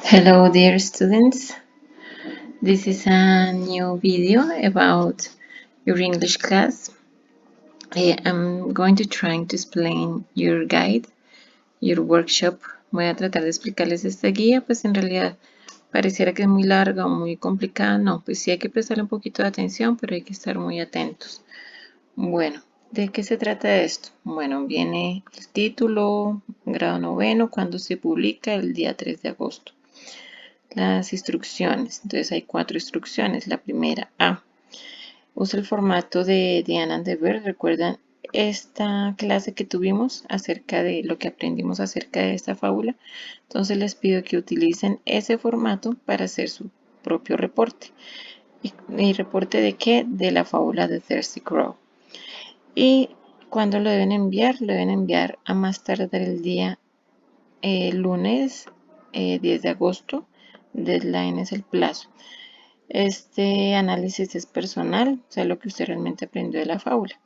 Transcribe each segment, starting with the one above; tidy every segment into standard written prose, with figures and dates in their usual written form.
Hello dear students, this is a new video about your English class. I'm going to try to explain your guide, your workshop. Voy a tratar de explicarles esta guía, pues en realidad pareciera que es muy larga o muy complicada. No, pues sí hay que prestarle un poquito de atención, pero hay que estar muy atentos. Bueno, ¿de qué se trata esto? Bueno, viene el título, grado noveno, cuando se publica el día 3 de agosto. Las instrucciones, entonces hay 4 instrucciones. La primera A, usa el formato de Diane and the Bear. ¿Recuerdan esta clase que tuvimos acerca de lo que aprendimos acerca de esta fábula? Entonces les pido que utilicen ese formato para hacer su propio reporte. ¿Y reporte de qué? De la fábula de Thirsty Crow. ¿Y cuándo lo deben enviar? Lo deben enviar a más tardar el día lunes 10 de agosto. Deadline es el plazo. Este análisis es personal, o sea, lo que usted realmente aprendió de la fábula.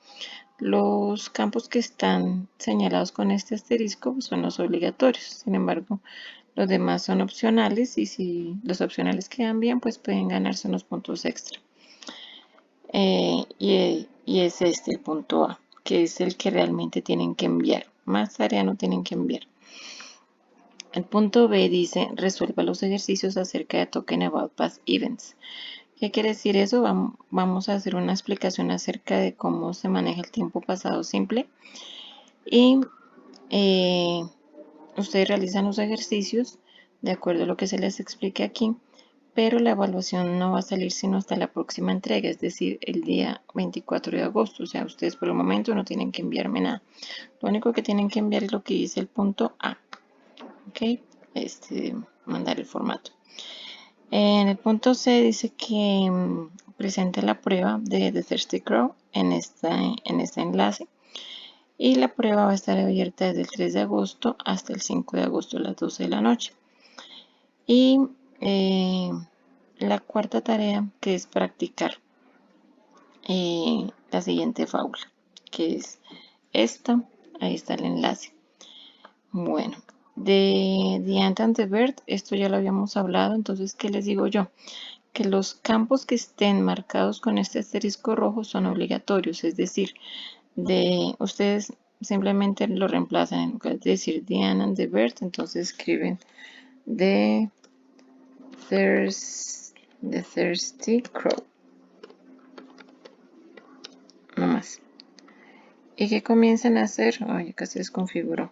Los campos que están señalados con este asterisco son los obligatorios. Sin embargo, los demás son opcionales y si los opcionales quedan bien, pues pueden ganarse unos puntos extra. Y es este el punto A, que es el que realmente tienen que enviar. Más tarea no tienen que enviar. El punto B dice, resuelva los ejercicios acerca de Talking About Past Events. ¿Qué quiere decir eso? Vamos a hacer una explicación acerca de cómo se maneja el tiempo pasado simple. Y ustedes realizan los ejercicios de acuerdo a lo que se les explique aquí, pero la evaluación no va a salir sino hasta la próxima entrega, es decir, el día 24 de agosto. O sea, ustedes por el momento no tienen que enviarme nada. Lo único que tienen que enviar es lo que dice el punto A. ¿Ok? Mandar el formato. En el punto C dice que presente la prueba de The Thirsty Crow en este enlace. Y la prueba va a estar abierta desde el 3 de agosto hasta el 5 de agosto a las 12 de la noche. Y la cuarta tarea, que es practicar la siguiente fábula, que es esta. Ahí está el enlace. Bueno, de The Ant and the Bird, esto ya lo habíamos hablado, entonces, ¿qué les digo yo? Que los campos que estén marcados con este asterisco rojo son obligatorios, es decir, ustedes simplemente lo reemplazan en lugar de decir The Ant and the Bird, entonces escriben The Thirsty Crow, no más. ¿Y qué comienzan a hacer? Ay, casi desconfiguró.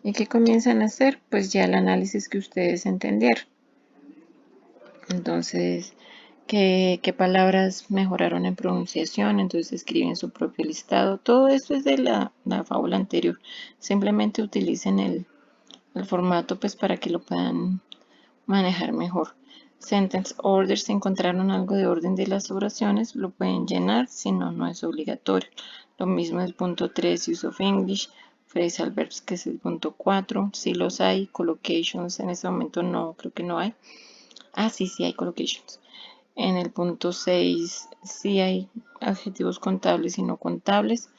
¿Y qué comienzan a hacer? Pues ya el análisis que ustedes entendieron. Entonces, ¿qué palabras mejoraron en pronunciación? Entonces escriben su propio listado. Todo esto es de la fábula anterior. Simplemente utilicen el formato pues para que lo puedan manejar mejor. Sentence order, si encontraron algo de orden de las oraciones, lo pueden llenar, si no, no es obligatorio. Lo mismo el punto 3, use of English, phrasal verbs, que es el punto 4. Si los hay, collocations, en este momento no, creo que no hay. Ah, sí hay collocations. En el punto 6 sí hay adjetivos contables y no contables,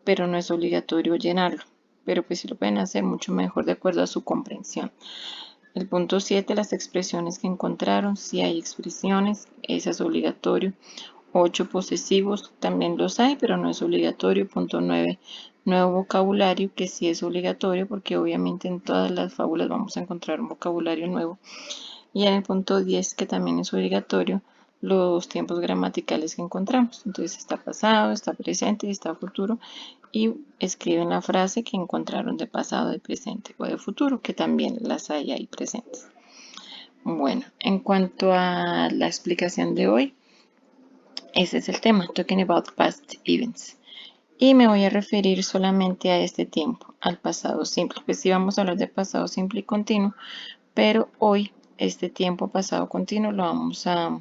pero no es obligatorio llenarlo. Pero pues sí lo pueden hacer mucho mejor de acuerdo a su comprensión. El punto 7, las expresiones que encontraron. Si hay expresiones, esa es obligatorio. 8, posesivos, también los hay, pero no es obligatorio. Punto 9, nuevo vocabulario, que sí es obligatorio, porque obviamente en todas las fábulas vamos a encontrar un vocabulario nuevo. Y en el punto 10, que también es obligatorio, los tiempos gramaticales que encontramos. Entonces está pasado, está presente y está futuro. Y escriben la frase que encontraron de pasado, de presente o de futuro, que también las hay ahí presentes. Bueno, en cuanto a la explicación de hoy, ese es el tema, Talking About Past Events. Y me voy a referir solamente a este tiempo, al pasado simple. Pues sí vamos a hablar de pasado simple y continuo, pero hoy este tiempo pasado continuo lo vamos a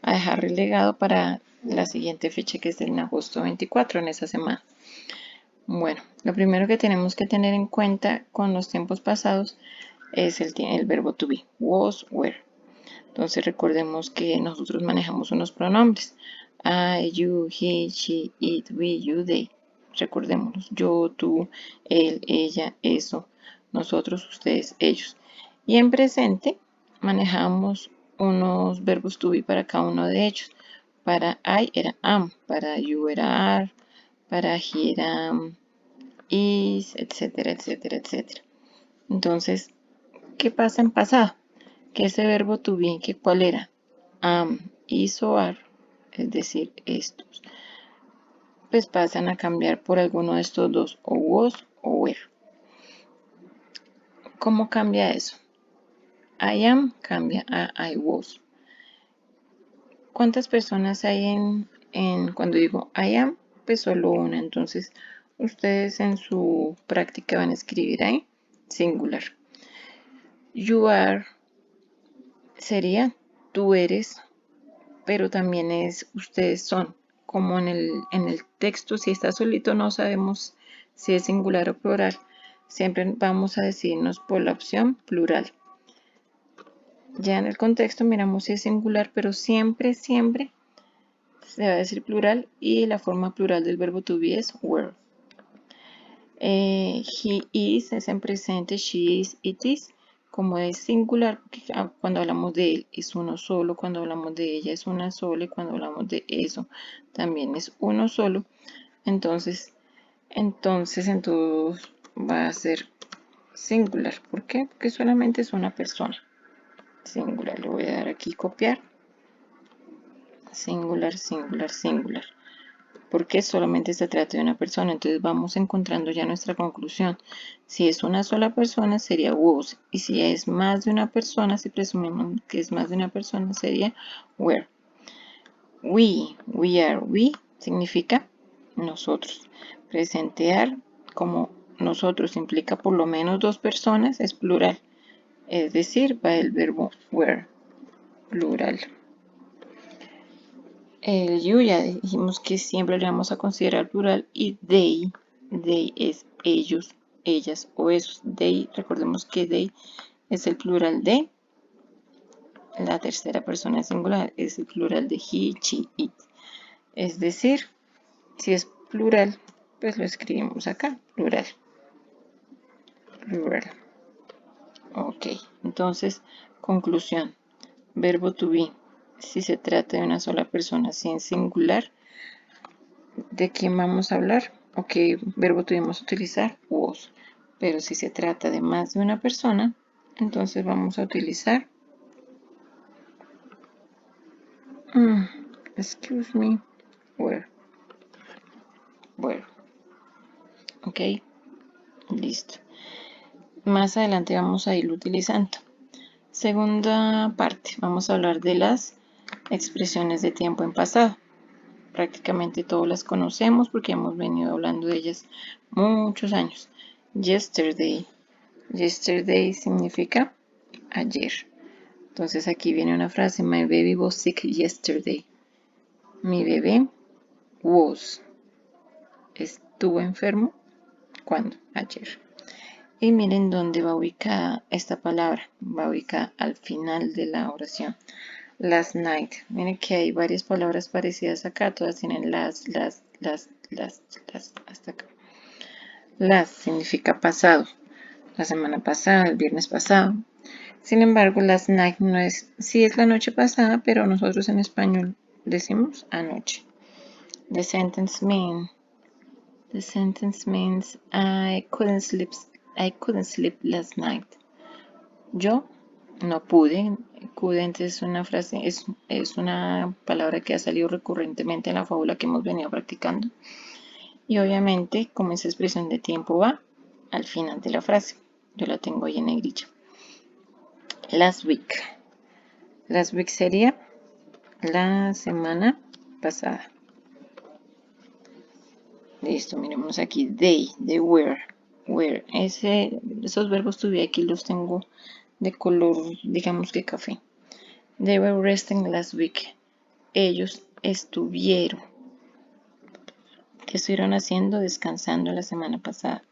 dejar relegado para la siguiente fecha, que es en agosto 24, en esa semana. Bueno, lo primero que tenemos que tener en cuenta con los tiempos pasados es el verbo to be, was, were. Entonces recordemos que nosotros manejamos unos pronombres. I, you, he, she, it, we, you, they. Recordémoslos. Yo, tú, él, ella, eso. Nosotros, ustedes, ellos. Y en presente manejamos unos verbos to be para cada uno de ellos. Para I era am, para you era are, para he era is, etcétera, etcétera, etcétera. Entonces, ¿qué pasa en pasado? Que ese verbo to be, ¿que cuál era? Am, is o are, es decir, estos, pues pasan a cambiar por alguno de estos dos, o was o were. ¿Cómo cambia eso? I am cambia a I was. ¿Cuántas personas hay cuando digo I am? Pues solo una. Entonces, ustedes en su práctica van a escribir ahí singular. You are sería tú eres, pero también es ustedes son. Como en el texto, si está solito no sabemos si es singular o plural. Siempre vamos a decidirnos por la opción plural. Ya en el contexto miramos si es singular, pero siempre, siempre se va a decir plural y la forma plural del verbo to be es were. He is es en presente, she is, it is. Como es singular, cuando hablamos de él es uno solo, cuando hablamos de ella es una sola y cuando hablamos de eso también es uno solo. Entonces en todos va a ser singular. ¿Por qué? Porque solamente es una persona. Singular, le voy a dar aquí copiar. Singular, singular, singular. Porque solamente se trata de una persona. Entonces vamos encontrando ya nuestra conclusión. Si es una sola persona sería was. Y si es más de una persona, si presumimos que es más de una persona, sería were. We are, we significa nosotros. Presentear como nosotros implica por lo menos dos personas, es plural. Es decir, va el verbo were, plural. El you ya dijimos que siempre le vamos a considerar plural y they es ellos, ellas o esos. They, recordemos que they es el plural de la tercera persona singular, es el plural de he, she, it. Es decir, si es plural, pues lo escribimos acá, plural. Plural. Ok, entonces, conclusión. Verbo to be. Si se trata de una sola persona, si en singular, ¿de quién vamos a hablar? ¿O qué verbo tuvimos utilizar? Was. Pero si se trata de más de una persona, entonces vamos a utilizar excuse me, were. Were. Ok, listo. Más adelante vamos a irlo utilizando. Segunda parte, vamos a hablar de las expresiones de tiempo en pasado. Prácticamente todas las conocemos porque hemos venido hablando de ellas muchos años. Yesterday. Yesterday significa ayer. Entonces aquí viene una frase, my baby was sick yesterday. Mi bebé estuvo enfermo. ¿Cuándo? Ayer. Y miren dónde va ubicada esta palabra. Va ubicada al final de la oración. Last night. Miren que hay varias palabras parecidas acá. Todas tienen las, hasta acá. Last significa pasado. La semana pasada, el viernes pasado. Sin embargo, last night no es, sí es la noche pasada, pero nosotros en español decimos anoche. The sentence means I couldn't sleep last night. Yo no pude. Couldn't es una frase, es una palabra que ha salido recurrentemente en la fábula que hemos venido practicando. Y obviamente, como esa expresión de tiempo va al final de la frase. Yo la tengo ahí en negrilla. Last week. Last week sería la semana pasada. Listo, miremos aquí. They were. Esos verbos tuve aquí los tengo de color, digamos que café. They were resting last week. Ellos estuvieron. ¿Qué estuvieron haciendo? Descansando la semana pasada.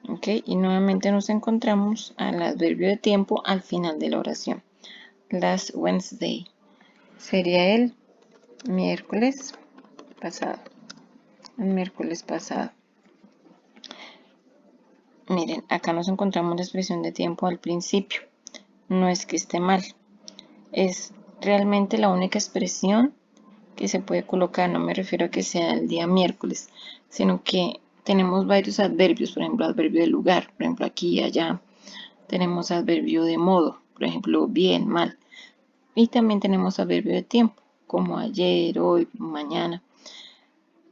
Ok, y nuevamente nos encontramos al adverbio de tiempo al final de la oración. Last Wednesday. Sería el miércoles pasado. El miércoles pasado. Miren, acá nos encontramos la expresión de tiempo al principio. No es que esté mal, es realmente la única expresión que se puede colocar. No me refiero a que sea el día miércoles, sino que tenemos varios adverbios, por ejemplo, adverbio de lugar, por ejemplo, aquí y allá. Tenemos adverbio de modo, por ejemplo, bien, mal. Y también tenemos adverbio de tiempo, como ayer, hoy, mañana.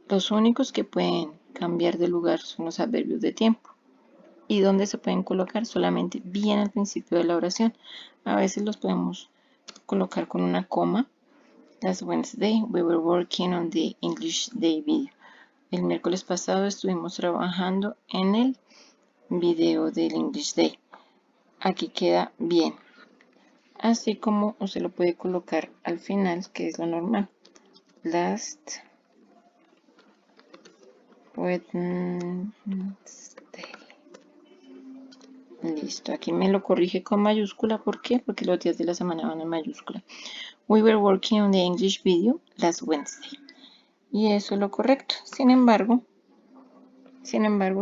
Los únicos que pueden cambiar de lugar son los adverbios de tiempo. ¿Y dónde se pueden colocar? Solamente bien al principio de la oración. A veces los podemos colocar con una coma. Last Wednesday, we were working on the English Day video. El miércoles pasado estuvimos trabajando en el video del English Day. Aquí queda bien. Así como usted lo puede colocar al final, que es lo normal. Last Wednesday. Listo, aquí me lo corrige con mayúscula. ¿Por qué? Porque los días de la semana van en mayúscula. We were working on the English video last Wednesday. Y eso es lo correcto. Sin embargo,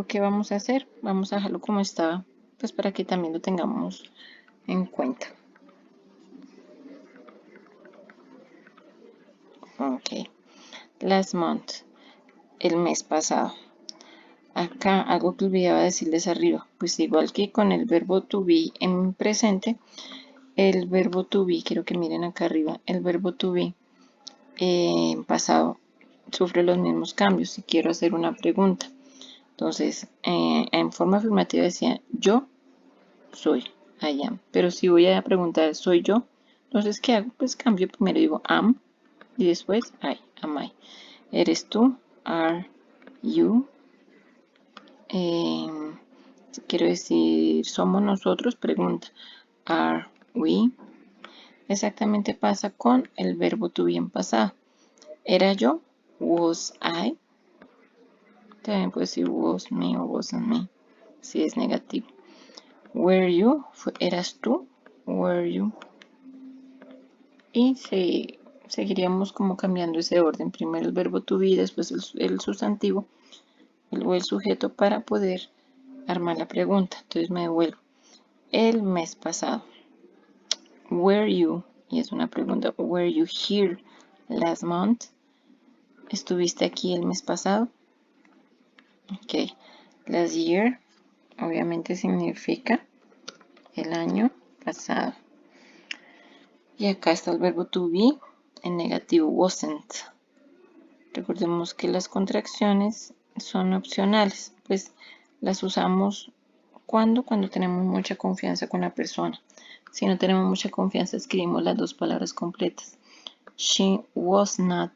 ¿qué vamos a hacer? Vamos a dejarlo como estaba, pues para que también lo tengamos en cuenta. Ok. Last month, el mes pasado. Acá algo que olvidaba decirles arriba, pues igual que con el verbo to be en presente, el verbo to be, quiero que miren acá arriba, el verbo to be en pasado sufre los mismos cambios. Si quiero hacer una pregunta, entonces en forma afirmativa decía yo soy, I am, pero si voy a preguntar soy yo, entonces ¿qué hago? Pues cambio, primero digo am y después I, am I. ¿Eres tú? Are you? Si quiero decir somos nosotros, pregunta are we. Exactamente pasa con el verbo to be en pasado. ¿Era yo? Was I. También puedo decir was me o wasn't me si es negativo. Were you? ¿Eras tú? Were you? Y seguiríamos como cambiando ese orden. Primero el verbo to be, después el sustantivo o el sujeto para poder armar la pregunta. Entonces me devuelvo. El mes pasado. Were you? Y es una pregunta. Were you here last month? ¿Estuviste aquí el mes pasado? Ok. Last year, obviamente significa el año pasado. Y acá está el verbo to be en negativo, wasn't. Recordemos que las contracciones son opcionales, pues las usamos cuando tenemos mucha confianza con la persona. Si no tenemos mucha confianza, escribimos las dos palabras completas. She was not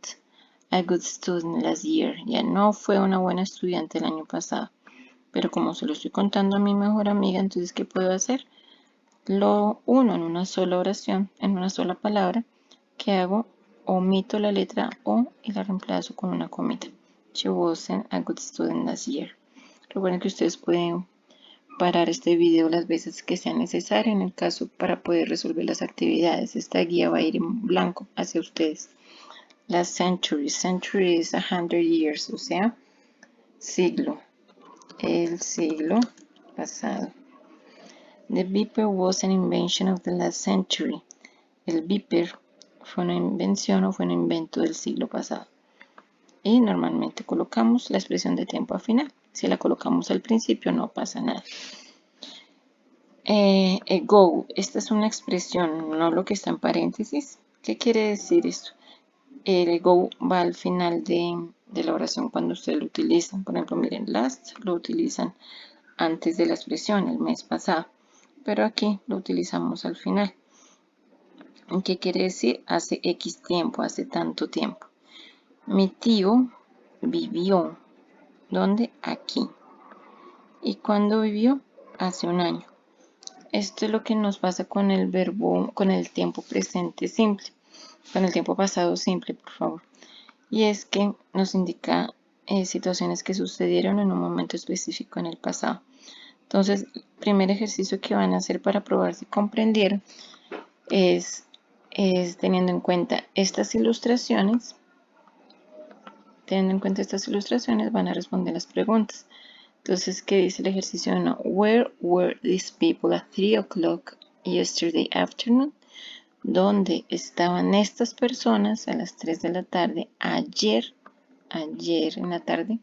a good student last year. Ya no fue una buena estudiante el año pasado. Pero como se lo estoy contando a mi mejor amiga, entonces ¿qué puedo hacer? Lo uno en una sola oración, en una sola palabra. ¿Qué hago? Omito la letra O y la reemplazo con una comita. She wasn't a good student last year. Recuerden que ustedes pueden parar este video las veces que sea necesario en el caso para poder resolver las actividades. Esta guía va a ir en blanco hacia ustedes. La century. Century es 100 years, o sea, siglo. El siglo pasado. The beeper was an invention of the last century. El beeper fue una invención o fue un invento del siglo pasado. Y normalmente colocamos la expresión de tiempo al final. Si la colocamos al principio no pasa nada. Go, esta es una expresión, no lo que está en paréntesis. ¿Qué quiere decir esto? El go va al final de la oración cuando ustedes lo utilizan. Por ejemplo, miren, last lo utilizan antes de la expresión, el mes pasado. Pero aquí lo utilizamos al final. ¿Qué quiere decir? Hace X tiempo, hace tanto tiempo. Mi tío vivió. ¿Dónde? Aquí. ¿Y cuándo vivió? Hace un año. Esto es lo que nos pasa con el verbo, con el tiempo presente simple. Con el tiempo pasado simple, por favor. Y es que nos indica situaciones que sucedieron en un momento específico en el pasado. Entonces, el primer ejercicio que van a hacer para probar si comprendieron es teniendo en cuenta estas ilustraciones. Teniendo en cuenta estas ilustraciones van a responder las preguntas. Entonces, ¿qué dice el ejercicio 1? Where were these people at 3 o'clock yesterday afternoon? ¿Dónde estaban estas personas a las 3 de la tarde ayer en la tarde?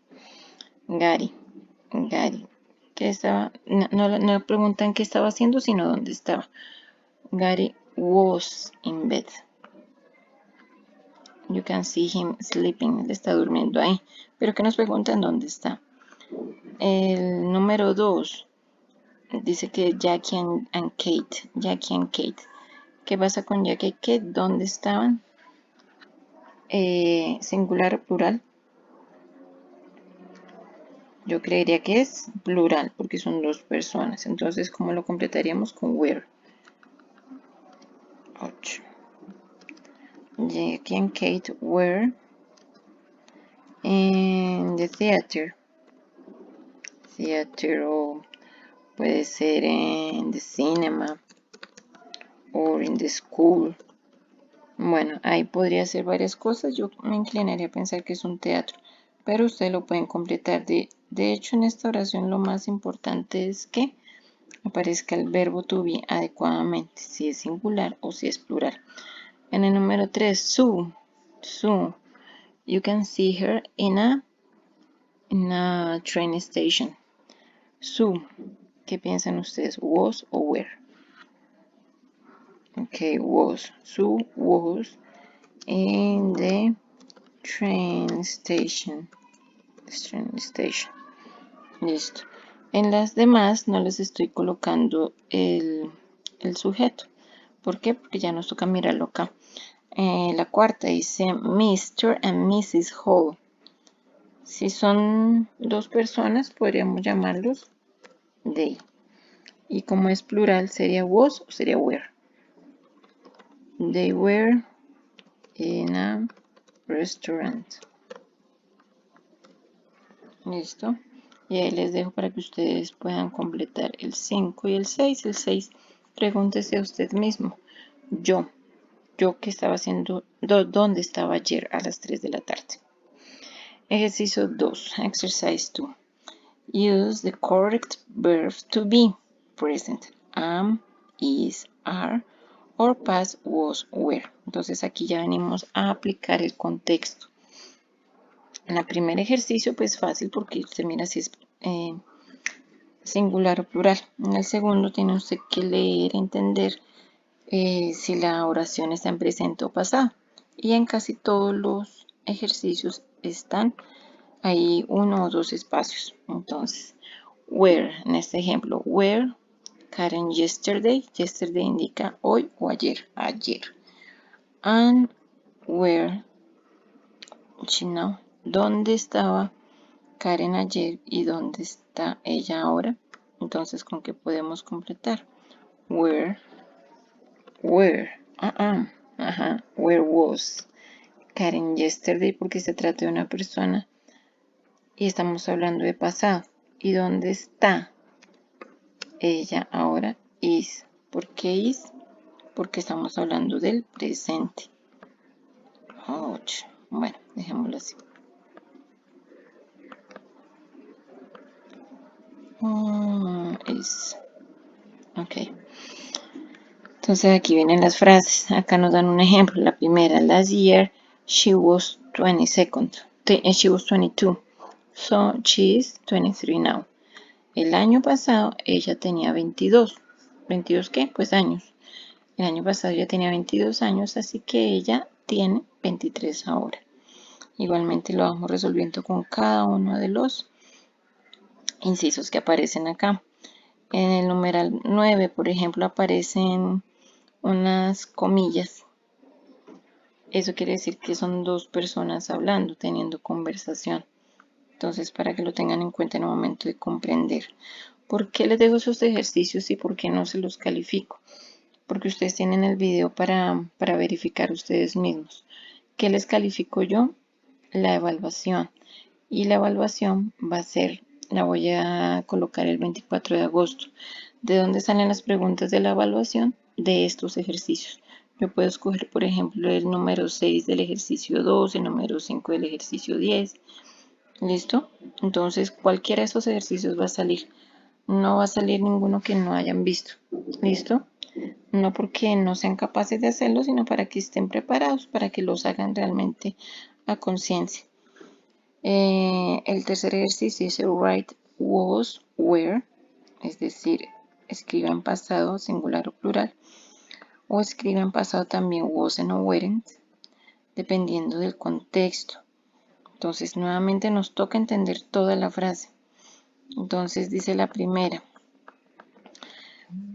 Gary, ¿qué estaba? No preguntan qué estaba haciendo, sino dónde estaba. Gary was in bed. You can see him sleeping. Él está durmiendo ahí. Pero que nos preguntan dónde está. El número 2 dice que Jackie and Kate. Jackie and Kate. ¿Qué pasa con Jackie y Kate? ¿Dónde estaban? ¿Singular o plural? Yo creería que es plural porque son dos personas. Entonces, ¿cómo lo completaríamos? Con where. 8. Jackie and Kate were in the theater. Theater o puede ser en the cinema or in the school. Bueno, ahí podría ser varias cosas. Yo me inclinaría a pensar que es un teatro, pero ustedes lo pueden completar. De hecho, en esta oración lo más importante es que aparezca el verbo to be adecuadamente, si es singular o si es plural. En el número 3, Sue. You can see her in a train station. Sue, ¿qué piensan ustedes? Was o were? Ok, was. Sue was in the train station. Listo. En las demás no les estoy colocando el sujeto. ¿Por qué? Porque ya nos toca mirarlo acá. La cuarta dice Mr. and Mrs. Hall. Si son dos personas, podríamos llamarlos they. Y como es plural, ¿sería was o sería were? They were in a restaurant. Listo. Y ahí les dejo para que ustedes puedan completar el 5 y el 6. El 6, pregúntese a usted mismo. Yo que estaba haciendo, ¿dónde estaba ayer a las 3 de la tarde? Ejercicio 2, exercise 2. Use the correct verb to be present. Am, is, are, or past, was, were. Entonces aquí ya venimos a aplicar el contexto. En el primer ejercicio, pues fácil porque usted mira si es singular o plural. En el segundo tiene usted que leer, entender si la oración está en presente o pasado. Y en casi todos los ejercicios están ahí uno o dos espacios. Entonces, where, en este ejemplo, where Karen yesterday. Yesterday indica hoy o ayer. And where she now. ¿Dónde estaba Karen ayer y dónde está ella ahora? Entonces, ¿con qué podemos completar? Where was Karen yesterday? Porque se trata de una persona y estamos hablando de pasado. ¿Y dónde está ella ahora? Is. ¿Por qué is? Porque estamos hablando del presente. Bueno, dejémoslo así. Is. Ok. Entonces aquí vienen las frases. Acá nos dan un ejemplo. La primera, last year she was 22. So she is 23 now. El año pasado ella tenía 22. ¿22 qué? Pues años. El año pasado ella tenía 22 años, así que ella tiene 23 ahora. Igualmente lo vamos resolviendo con cada uno de los incisos que aparecen acá. En el numeral 9, por ejemplo, aparecen unas comillas. Eso quiere decir que son dos personas hablando, teniendo conversación. Entonces, para que lo tengan en cuenta en el momento de comprender. ¿Por qué les dejo esos ejercicios y por qué no se los califico? Porque ustedes tienen el video para verificar ustedes mismos. ¿Qué les califico yo? La evaluación. Y la evaluación va a ser, la voy a colocar el 24 de agosto. ¿De dónde salen las preguntas de la evaluación? De estos ejercicios. Yo puedo escoger, por ejemplo, el número 6 del ejercicio 2, el número 5 del ejercicio 10. ¿Listo? Entonces cualquiera de esos ejercicios va a salir. No va a salir ninguno que no hayan visto. ¿Listo? No porque no sean capaces de hacerlo, sino para que estén preparados, para que los hagan realmente a conciencia. El tercer ejercicio dice write was, were, es decir, escriba en pasado singular o plural, o escriba en pasado también wasn't o weren't, dependiendo del contexto. Entonces, nuevamente nos toca entender toda la frase. Entonces, dice la primera,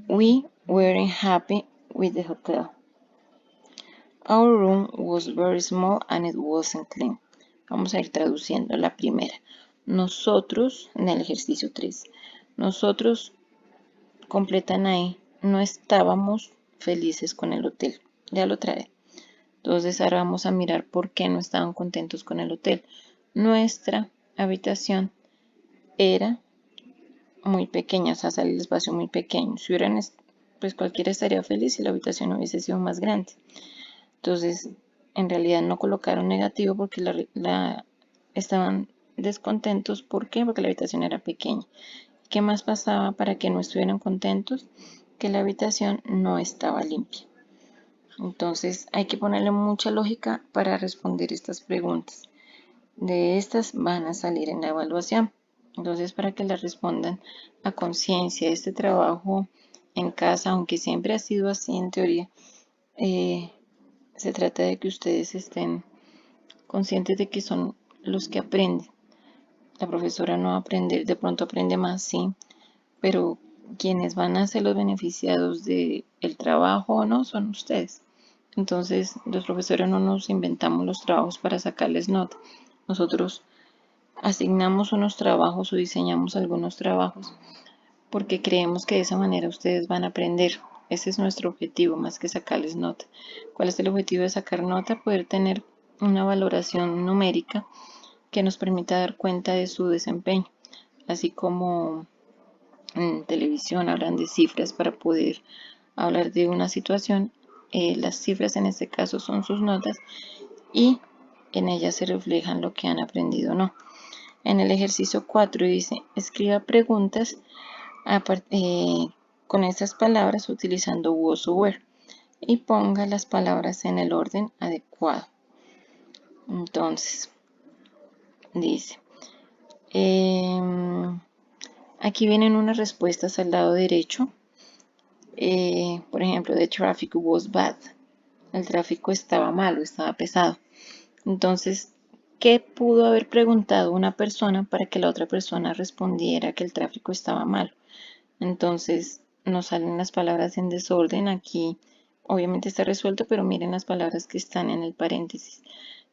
we weren't happy with the hotel. Our room was very small and it wasn't clean. Vamos a ir traduciendo la primera. Nosotros, en el ejercicio 3, nosotros completan ahí, no estábamos felices con el hotel. Ya lo trae. Entonces ahora vamos a mirar por qué no estaban contentos con el hotel. Nuestra habitación era muy pequeña, o sea, sale el espacio muy pequeño. Si hubieran, pues cualquiera estaría feliz si la habitación hubiese sido más grande. Entonces, en realidad no colocaron negativo porque estaban descontentos. ¿Por qué? Porque la habitación era pequeña. ¿Qué más pasaba para que no estuvieran contentos? Que la habitación no estaba limpia. Entonces, hay que ponerle mucha lógica para responder estas preguntas. De estas van a salir en la evaluación. Entonces, para que las respondan a conciencia, este trabajo en casa, aunque siempre ha sido así en teoría, se trata de que ustedes estén conscientes de que son los que aprenden. La profesora no va a aprender, de pronto aprende más, sí, pero quienes van a ser los beneficiados del trabajo o no son ustedes. Entonces, los profesores no nos inventamos los trabajos para sacarles nota. Nosotros asignamos unos trabajos o diseñamos algunos trabajos porque creemos que de esa manera ustedes van a aprender. Ese es nuestro objetivo, más que sacarles nota. ¿Cuál es el objetivo de sacar nota? Poder tener una valoración numérica que nos permita dar cuenta de su desempeño, así como en televisión hablan de cifras para poder hablar de una situación. Las cifras en este caso son sus notas y en ellas se reflejan lo que han aprendido o no. En el ejercicio 4 dice, escriba preguntas con estas palabras utilizando was o were y ponga las palabras en el orden adecuado. Entonces, dice, aquí vienen unas respuestas al lado derecho. Por ejemplo, the traffic was bad. El tráfico estaba malo, estaba pesado. Entonces, ¿qué pudo haber preguntado una persona para que la otra persona respondiera que el tráfico estaba malo? Entonces, nos salen las palabras en desorden. Aquí, obviamente está resuelto, pero miren las palabras que están en el paréntesis.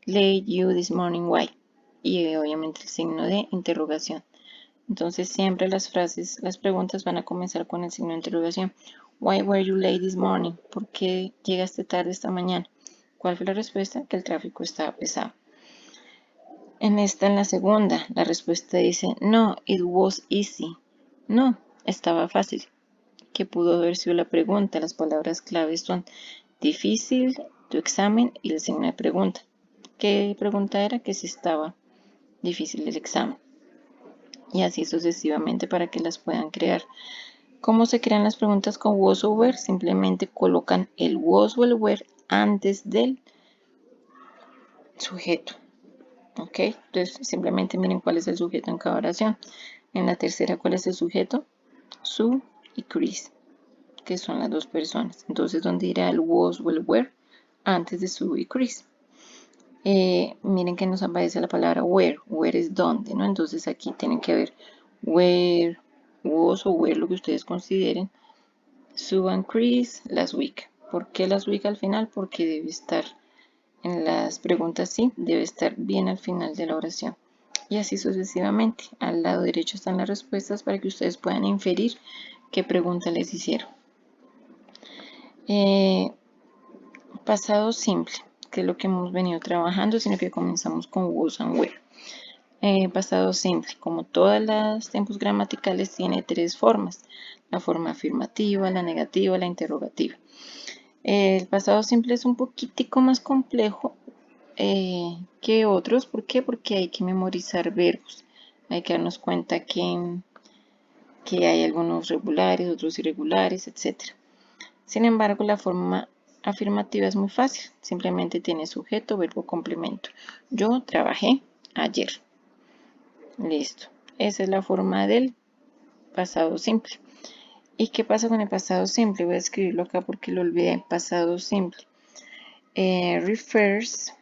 Late you this morning, why? Y obviamente el signo de interrogación. Entonces, siempre las preguntas van a comenzar con el signo de interrogación. Why were you late this morning? ¿Por qué llegaste tarde esta mañana? ¿Cuál fue la respuesta? Que el tráfico estaba pesado. En la segunda, la respuesta dice, no, it was easy. No, estaba fácil. ¿Qué pudo haber sido la pregunta? Las palabras claves son difícil, tu examen y el signo de pregunta. ¿Qué pregunta era? Que si estaba difícil el examen. Y así sucesivamente para que las puedan crear. ¿Cómo se crean las preguntas con was o were? Simplemente colocan el was o el were antes del sujeto. ¿Ok? Entonces simplemente miren cuál es el sujeto en cada oración. En la tercera, ¿cuál es el sujeto? Sue y Chris, que son las dos personas. Entonces, ¿dónde irá el was o el were? Antes de Sue y Chris. Miren que nos aparece la palabra where. Where es dónde, ¿no? Entonces aquí tienen que ver where, was o where, lo que ustedes consideren. Sue and Chris last week. ¿Por qué last week al final? Porque debe estar en las preguntas, sí, debe estar bien al final de la oración. Y así sucesivamente. Al lado derecho están las respuestas para que ustedes puedan inferir qué pregunta les hicieron. Pasado simple, que es lo que hemos venido trabajando, sino que comenzamos con was and were. Pasado simple, como todas las tiempos gramaticales, tiene tres formas: la forma afirmativa, la negativa, la interrogativa. El pasado simple es un poquitico más complejo que otros. ¿Por qué? Porque hay que memorizar verbos. Hay que darnos cuenta que hay algunos regulares, otros irregulares, etc. Sin embargo, la forma afirmativa es muy fácil. Simplemente tiene sujeto, verbo, complemento. Yo trabajé ayer. Listo. Esa es la forma del pasado simple. ¿Y qué pasa con el pasado simple? Voy a escribirlo acá porque lo olvidé. Pasado simple. Refers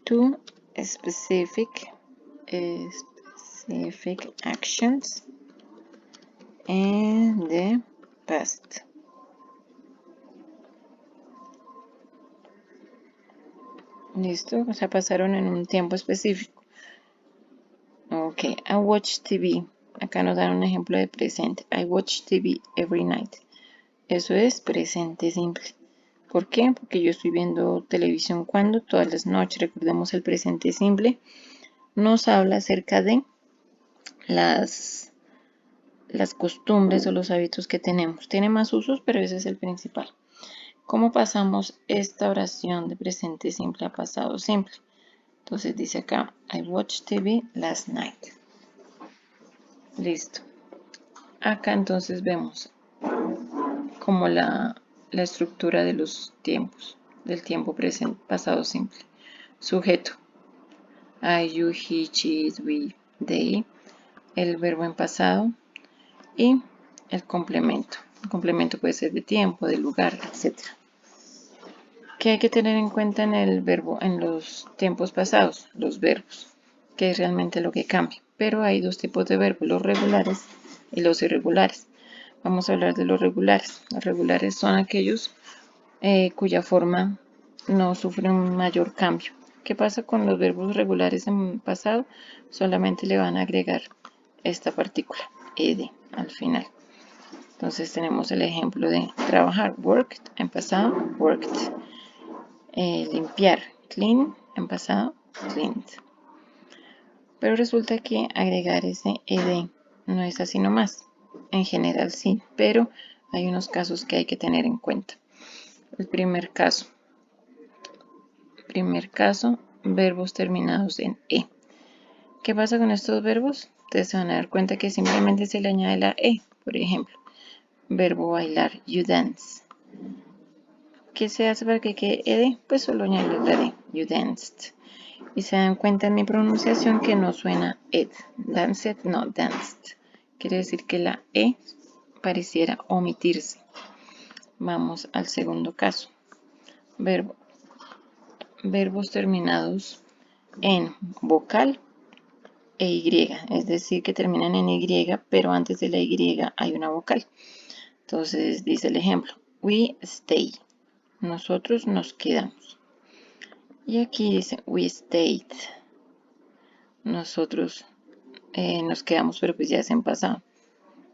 to specific actions in the past. Listo, o sea, pasaron en un tiempo específico. Ok, I watch TV. Acá nos dan un ejemplo de presente. I watch TV every night. Eso es presente simple. ¿Por qué? Porque yo estoy viendo televisión cuando todas las noches. Recordemos el presente simple. Nos habla acerca de las costumbres o los hábitos que tenemos. Tiene más usos, pero ese es el principal. ¿Cómo pasamos esta oración de presente simple a pasado simple? Entonces dice acá, I watched TV last night. Listo. Acá entonces vemos como la estructura de los tiempos, del tiempo presente, pasado simple. Sujeto, I, you, he, she, it, we, they. El verbo en pasado y el complemento. El complemento puede ser de tiempo, de lugar, etc. ¿Qué hay que tener en cuenta en el verbo, en los tiempos pasados? Los verbos, que es realmente lo que cambia. Pero hay dos tipos de verbos, los regulares y los irregulares. Vamos a hablar de los regulares. Los regulares son aquellos cuya forma no sufre un mayor cambio. ¿Qué pasa con los verbos regulares en pasado? Solamente le van a agregar esta partícula, ed, al final. Entonces tenemos el ejemplo de trabajar, worked, en pasado, worked. Limpiar, clean, en pasado, cleaned. Pero resulta que agregar ese ed no es así nomás. En general sí, pero hay unos casos que hay que tener en cuenta. El primer caso, verbos terminados en e. ¿Qué pasa con estos verbos? Ustedes se van a dar cuenta que simplemente se le añade la e. Por ejemplo, verbo bailar, you dance. ¿Qué se hace para que quede ed? Pues solo añadir la d, you danced. Y se dan cuenta en mi pronunciación que no suena ed. Danced, no danced. Quiere decir que la e pareciera omitirse. Vamos al segundo caso. Verbos terminados en vocal e y, es decir, que terminan en y, pero antes de la y hay una vocal. Entonces dice el ejemplo, we stay, nosotros nos quedamos. Y aquí dice, we stayed, nosotros nos quedamos, pero pues ya es en pasado.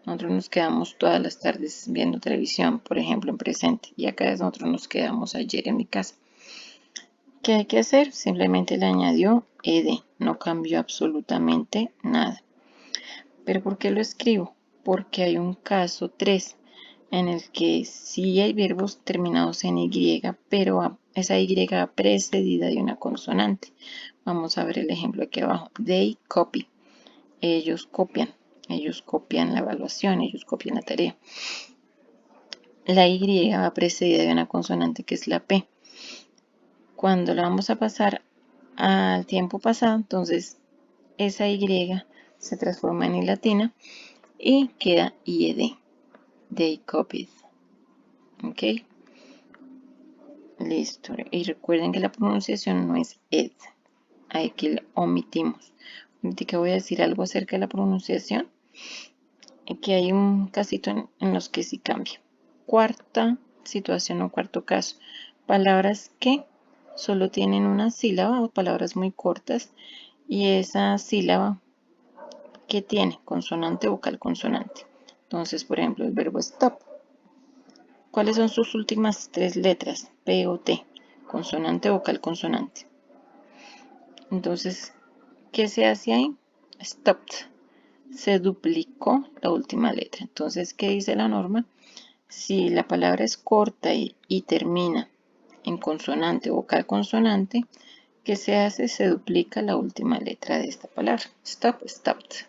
Nosotros nos quedamos todas las tardes viendo televisión, por ejemplo, en presente. Y acá es nosotros nos quedamos ayer en mi casa. ¿Qué hay que hacer? Simplemente le añadió ed, no cambió absolutamente nada. ¿Pero por qué lo escribo? Porque hay un caso 3 en el que sí hay verbos terminados en y, pero esa y va precedida de una consonante. Vamos a ver el ejemplo aquí abajo. They copy. Ellos copian la evaluación, ellos copian la tarea. La y va precedida de una consonante que es la p. Cuando la vamos a pasar al tiempo pasado, entonces esa y se transforma en i latina y queda ied. They copied. ¿Ok? Listo. Y recuerden que la pronunciación no es ed. Ahí que omitimos. Ahorita voy a decir algo acerca de la pronunciación. Aquí hay un casito en los que sí cambia. Cuarta situación o cuarto caso. Palabras que solo tienen una sílaba o palabras muy cortas. Y esa sílaba que tiene consonante, vocal, consonante. Entonces, por ejemplo, el verbo stop. ¿Cuáles son sus últimas 3 letras? P o T. Consonante, vocal, consonante. Entonces, ¿qué se hace ahí? Stopped. Se duplicó la última letra. Entonces, ¿qué dice la norma? Si la palabra es corta y termina en consonante o vocal consonante, ¿qué se hace? Se duplica la última letra de esta palabra. Stop, stopped.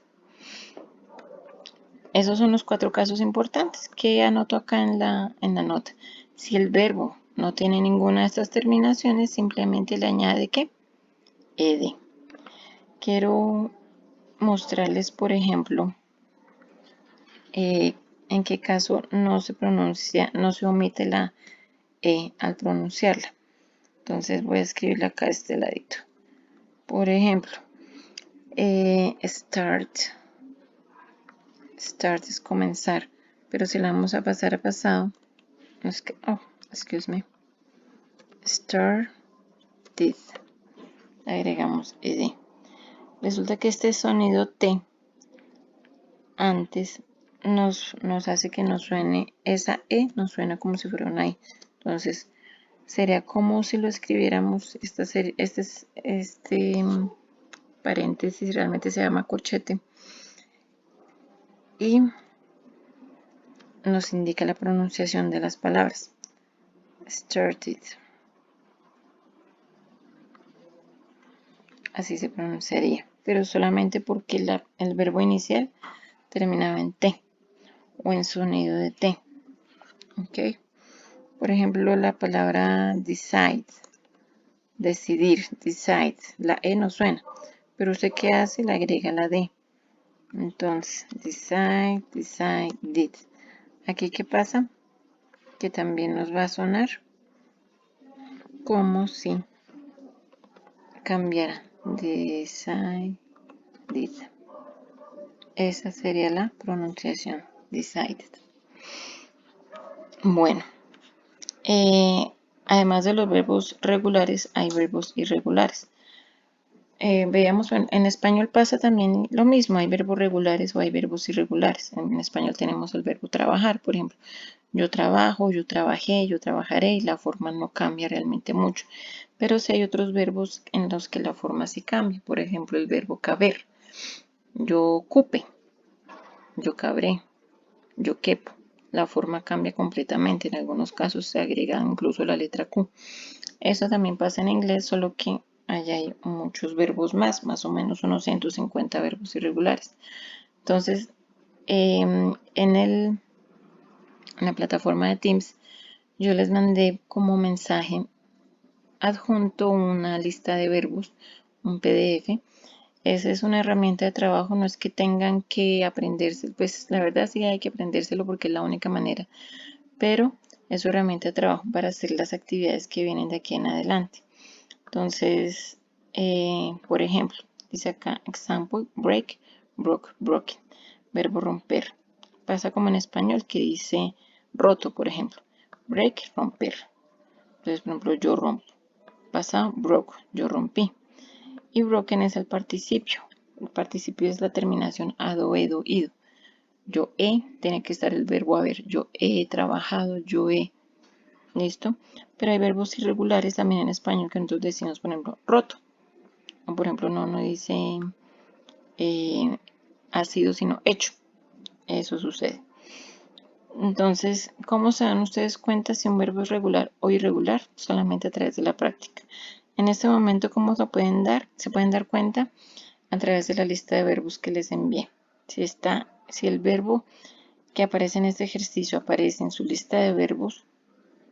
Esos son los 4 casos importantes que anoto acá en la nota. Si el verbo no tiene ninguna de estas terminaciones, simplemente le añade ¿qué? Ed. Quiero mostrarles, por ejemplo, en qué caso no se pronuncia, no se omite la E al pronunciarla. Entonces voy a escribirla acá a este ladito. Por ejemplo, start. Start es comenzar, pero si la vamos a pasar a pasado, es que, excuse me. Started. Agregamos ed. Resulta que este sonido T antes nos hace que nos suene, esa E nos suena como si fuera una I. Entonces, sería como si lo escribiéramos, este paréntesis realmente se llama corchete. Y nos indica la pronunciación de las palabras. Started. Así se pronunciaría, pero solamente porque el verbo inicial terminaba en T o en sonido de T. ¿Ok? Por ejemplo, la palabra decide, decidir, decide, la E no suena, pero usted ¿qué hace? Le agrega la D. Entonces, decide, decided. Aquí, ¿qué pasa? Que también nos va a sonar como si cambiara. Decided. Esa sería la pronunciación. Decided. Bueno, además de los verbos regulares, hay verbos irregulares. Veamos, en español pasa también lo mismo, hay verbos regulares o hay verbos irregulares. En español tenemos el verbo trabajar, por ejemplo. Yo trabajo, yo trabajé, yo trabajaré y la forma no cambia realmente mucho. Pero sí hay otros verbos en los que la forma sí cambia. Por ejemplo, el verbo caber. Yo cupe, yo cabré, yo quepo. La forma cambia completamente. En algunos casos se agrega incluso la letra Q. Eso también pasa en inglés, solo que allá hay muchos verbos más o menos unos 150 verbos irregulares. Entonces, en la plataforma de Teams, yo les mandé como mensaje adjunto una lista de verbos, un PDF. Esa es una herramienta de trabajo, no es que tengan que aprenderse, pues la verdad sí hay que aprendérselo porque es la única manera, pero es una herramienta de trabajo para hacer las actividades que vienen de aquí en adelante. Entonces, por ejemplo, dice acá, example, break, broke, broken, verbo romper. Pasa como en español que dice roto, por ejemplo, break, romper. Entonces, por ejemplo, yo rompo. Pasa broke, yo rompí. Y broken es el participio. El participio es la terminación ado, edo, ido. Yo he, tiene que estar el verbo haber. Yo he trabajado, yo he. ¿Listo? Pero hay verbos irregulares también en español que nosotros decimos, por ejemplo, roto. O por ejemplo, no dice ha sido, sino hecho. Eso sucede. Entonces, ¿cómo se dan ustedes cuenta si un verbo es regular o irregular? Solamente a través de la práctica. En este momento, ¿cómo se pueden dar? Se pueden dar cuenta a través de la lista de verbos que les envié. Si el verbo que aparece en este ejercicio aparece en su lista de verbos,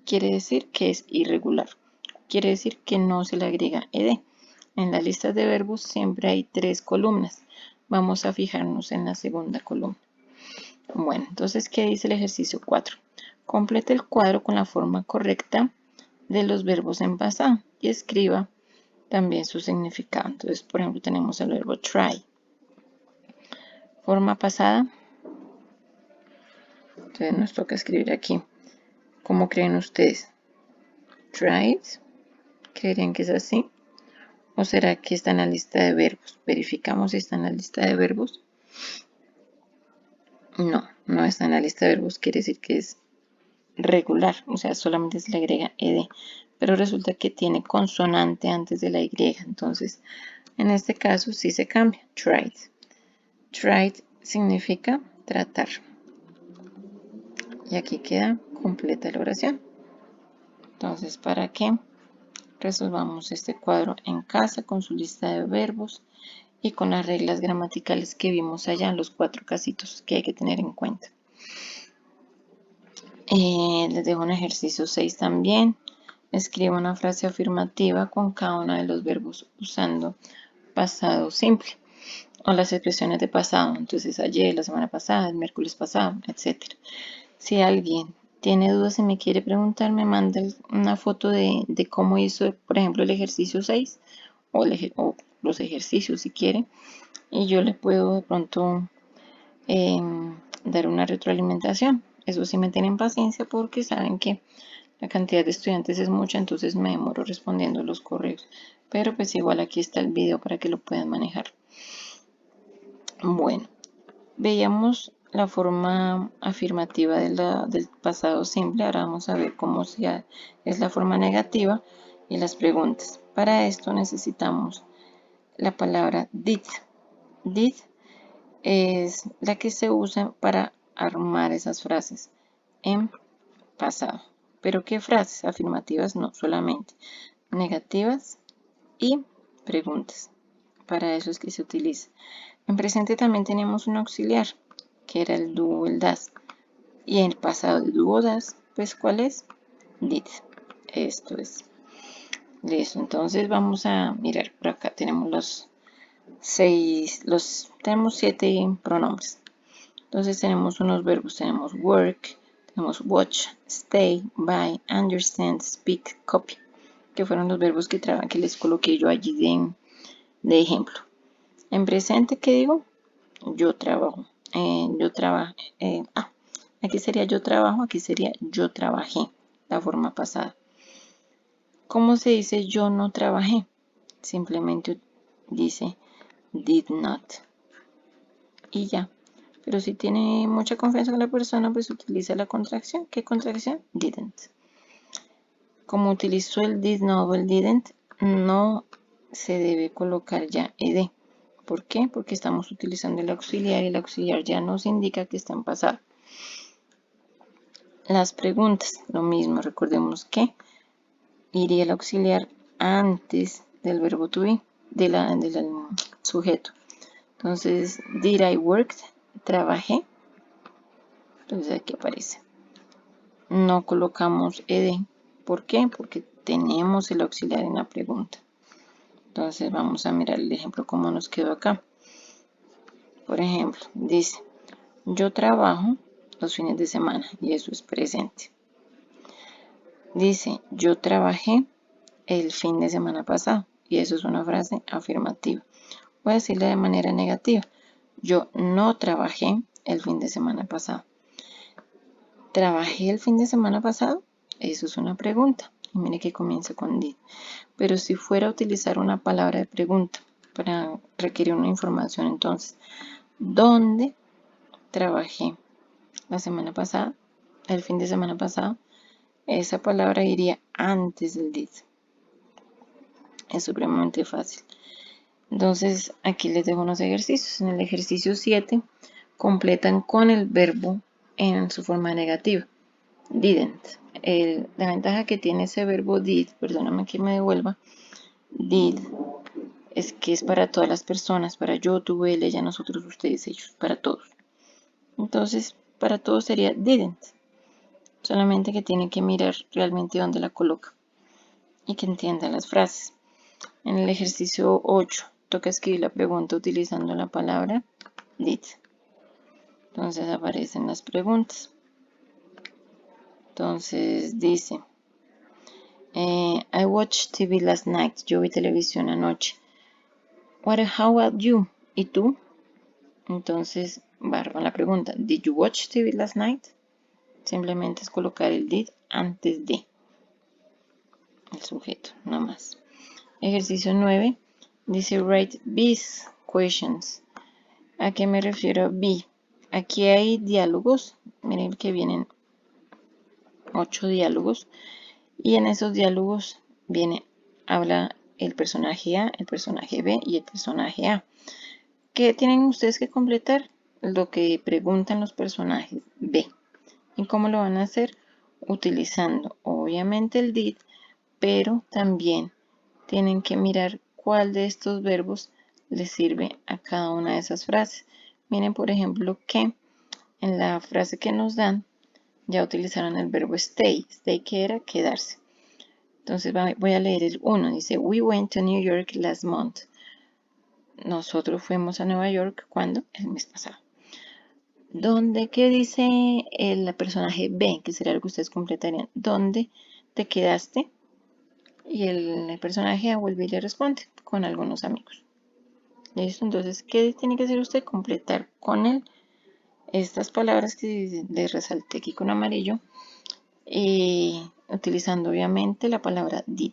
quiere decir que es irregular. Quiere decir que no se le agrega ed. En la lista de verbos siempre hay 3 columnas. Vamos a fijarnos en la segunda columna. Bueno, entonces, ¿qué dice el ejercicio 4? Complete el cuadro con la forma correcta de los verbos en pasado y escriba también su significado. Entonces, por ejemplo, tenemos el verbo try. Forma pasada. Entonces nos toca escribir aquí. ¿Cómo creen ustedes? Tried. ¿Creerían que es así? ¿O será que está en la lista de verbos? Verificamos si está en la lista de verbos. No, no está en la lista de verbos. Quiere decir que es regular. O sea, solamente se le agrega ed. Pero resulta que tiene consonante antes de la y. Entonces, en este caso sí se cambia. Tried. Tried significa tratar. Y aquí queda completa la oración. Entonces, para que resolvamos este cuadro en casa con su lista de verbos y con las reglas gramaticales que vimos allá en los 4 casitos que hay que tener en cuenta. Les dejo un ejercicio 6 también. Escriba una frase afirmativa con cada uno de los verbos usando pasado simple o las expresiones de pasado. Entonces, ayer, la semana pasada, el miércoles pasado, etc. Si alguien tiene dudas y me quiere preguntar, me manda una foto de cómo hizo, por ejemplo, el ejercicio 6 o los ejercicios si quiere. Y yo le puedo de pronto dar una retroalimentación. Eso sí me tienen paciencia porque saben que la cantidad de estudiantes es mucha, entonces me demoro respondiendo los correos. Pero pues igual aquí está el video para que lo puedan manejar. Bueno, veíamos la forma afirmativa del pasado simple. Ahora vamos a ver cómo es la forma negativa y las preguntas. Para esto necesitamos la palabra did. Did es la que se usa para armar esas frases en pasado. ¿Pero qué frases? Afirmativas no, solamente negativas y preguntas. Para eso es que se utiliza. En presente también tenemos un auxiliar, que era el do o el das. Y en el pasado de do o das, pues ¿cuál es? Did. Esto es. Listo, entonces vamos a mirar por acá. Tenemos tenemos 7 pronombres. Entonces tenemos unos verbos, tenemos work, tenemos watch, stay, buy, understand, speak, copy, que fueron los verbos que les coloqué yo allí de ejemplo. En presente, ¿qué digo? Yo trabajo. Aquí sería yo trabajo, aquí sería yo trabajé, la forma pasada. ¿Cómo se dice yo no trabajé? Simplemente dice did not. Y ya. Pero si tiene mucha confianza con la persona, pues utiliza la contracción. ¿Qué contracción? Didn't. Como utilizó el did not o el didn't, no se debe colocar ya ed. ¿Por qué? Porque estamos utilizando el auxiliar y el auxiliar ya nos indica que está en pasado. Las preguntas, lo mismo. Recordemos que iría el auxiliar antes del verbo to be, del sujeto. Entonces, did I work? Trabajé. Entonces aquí aparece. No colocamos ed. ¿Por qué? Porque tenemos el auxiliar en la pregunta. Entonces vamos a mirar el ejemplo cómo nos quedó acá. Por ejemplo, dice, yo trabajo los fines de semana y eso es presente. Dice, yo trabajé el fin de semana pasado y eso es una frase afirmativa. Voy a decirle de manera negativa, yo no trabajé el fin de semana pasado. ¿Trabajé el fin de semana pasado? Eso es una pregunta. Y mire que comienza con did. Pero si fuera a utilizar una palabra de pregunta para requerir una información, entonces, ¿dónde trabajé la semana pasada? El fin de semana pasado. Esa palabra iría antes del did. Es supremamente fácil. Entonces, aquí les dejo unos ejercicios. En el ejercicio 7, completan con el verbo en su forma negativa. Didn't. La ventaja que tiene ese verbo did, perdóname que me devuelva, did, es que es para todas las personas, para yo, tú, él, ella, nosotros, ustedes, ellos, para todos. Entonces, para todos sería didn't. Solamente que tiene que mirar realmente dónde la coloca y que entienda las frases. En el ejercicio 8, toca escribir la pregunta utilizando la palabra did. Entonces aparecen las preguntas. Entonces dice, I watched TV last night. Yo vi televisión anoche. How about you? ¿Y tú? Entonces, va con la pregunta, ¿Did you watch TV last night? Simplemente es colocar el did antes de el sujeto, no más. Ejercicio 9 dice write these questions. ¿A qué me refiero be? Aquí hay diálogos, miren que vienen 8 diálogos y en esos diálogos habla el personaje A, el personaje B y el personaje A. ¿Qué tienen ustedes que completar? Lo que preguntan los personajes B. ¿Y cómo lo van a hacer? Utilizando o obviamente el did, pero también tienen que mirar cuál de estos verbos les sirve a cada una de esas frases. Miren, por ejemplo, que en la frase que nos dan ya utilizaron el verbo stay. Stay, que era quedarse. Entonces voy a leer el 1. Dice, we went to New York last month. Nosotros fuimos a Nueva York, ¿cuándo? El mes pasado. ¿Dónde? ¿Qué dice el personaje B? Que será lo que ustedes completarían. ¿Dónde te quedaste? Y el personaje A vuelve y le responde con algunos amigos. ¿Listo? Entonces, ¿qué tiene que hacer usted? Completar con él estas palabras que les resalté aquí con amarillo, utilizando obviamente la palabra did.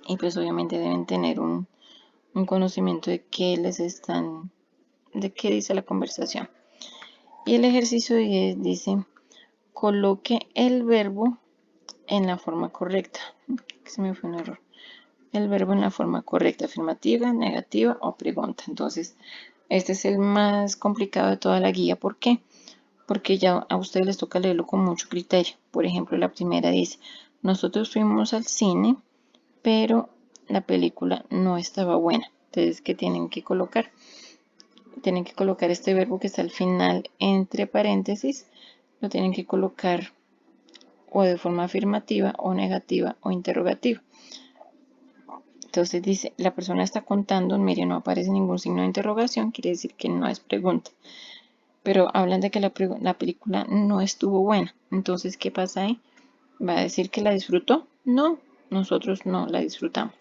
Y pues obviamente deben tener un conocimiento de qué de qué dice la conversación. Y el ejercicio 10 dice, coloque el verbo en la forma correcta. Se me fue un error. El verbo en la forma correcta, afirmativa, negativa o pregunta. Entonces, este es el más complicado de toda la guía. ¿Por qué? Porque ya a ustedes les toca leerlo con mucho criterio. Por ejemplo, la primera dice, nosotros fuimos al cine, pero la película no estaba buena. Entonces, ¿qué tienen que colocar? Tienen que colocar este verbo que está al final entre paréntesis. Lo tienen que colocar o de forma afirmativa o negativa o interrogativa. Entonces dice, la persona está contando, mire, no aparece ningún signo de interrogación, quiere decir que no es pregunta. Pero hablan de que la película no estuvo buena. Entonces, ¿qué pasa ahí? ¿Va a decir que la disfrutó? No, nosotros no la disfrutamos.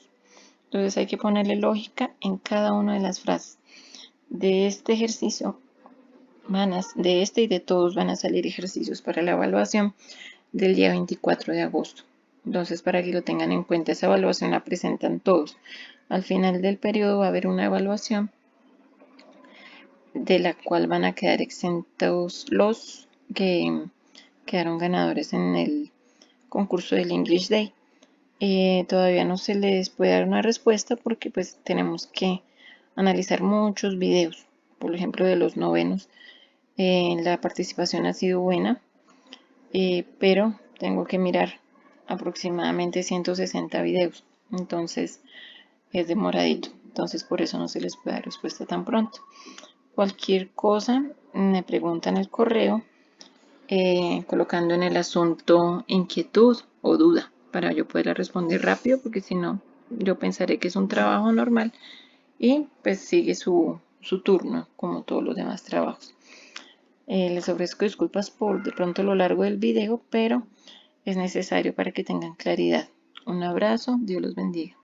Entonces hay que ponerle lógica en cada una de las frases. De este ejercicio, de este y de todos van a salir ejercicios para la evaluación del día 24 de agosto. Entonces, para que lo tengan en cuenta, esa evaluación la presentan todos. Al final del periodo va a haber una evaluación de la cual van a quedar exentos los que quedaron ganadores en el concurso del English Day. Todavía no se les puede dar una respuesta porque pues tenemos que analizar muchos videos. Por ejemplo, de los novenos, la participación ha sido buena, pero tengo que mirar aproximadamente 160 videos. Entonces es demoradito. Entonces por eso no se les puede dar respuesta tan pronto. Cualquier cosa me preguntan en el correo, colocando en el asunto inquietud o duda para yo poder responder rápido, porque si no yo pensaré que es un trabajo normal y pues sigue su turno como todos los demás trabajos. Les ofrezco disculpas por de pronto lo largo del video, pero es necesario para que tengan claridad. Un abrazo, Dios los bendiga.